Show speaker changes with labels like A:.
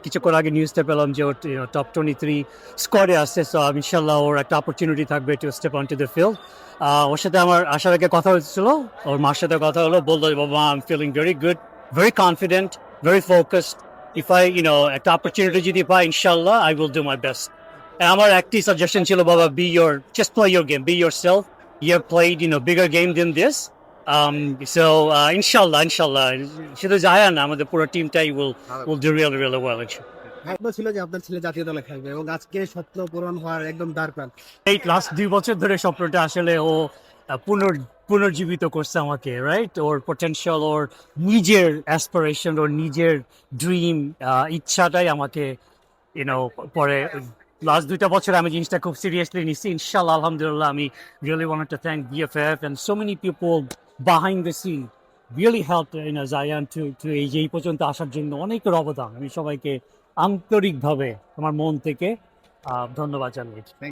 A: কিছুক্ষণ আগে নিউজটা পেলাম যে ওর টপ 23 স্কোয়াডে আসছে, সো ইনশাল্লাহ ওর একটা অপরচুনিটি থাকবে to step on to the field. ওর সাথে আমার আসার আগে কথা হয়েছিল, ওর মার সাথে কথা হলো, বললো যে, বাবা I am feeling very good, very confident, very focused. If I একটা অপরচুনিটি যদি পাই, ইনশাল্লাহ I will do my best. আমার একটি সাজেশন ছিল, বাবা, just play your game, be yourself. You have played bigger game than this. So inshallah, শুধু জায়া না, আমাদের পুরো টিমটাই will do really really well.
B: স্বপ্ন ছিল যে আপনার ছেলে জাতীয় দলে খেলবে এবং আজকে স্বপ্ন পূরণ হওয়ার একদম দ্বারপ্রান্ত।
A: এই লাস্ট 2 বছর ধরে স্বপ্নটা আসলে ও পুনর্জীবিত করছে আমাকে, রাইট? ওর পটেনশিয়াল, ওর নিজের অ্যাসপিরেশন, ওর নিজের ড্রিম, ইচ্ছাটাই আমাকে পরে লাস্ট 2টা বছর আমি জিনিসটা খুব সিরিয়াসলি নিচ্ছি। ইনশাল্লাহ, আলহামদুলিল্লাহ, আমি really want to thank BFF and so many people behind the scene really helped Zayan to এই পর্যন্ত আসার জন্য অনেকের অবদান। আমি সবাইকে আন্তরিকভাবে আমার মন থেকে ধন্যবাদ জানাই।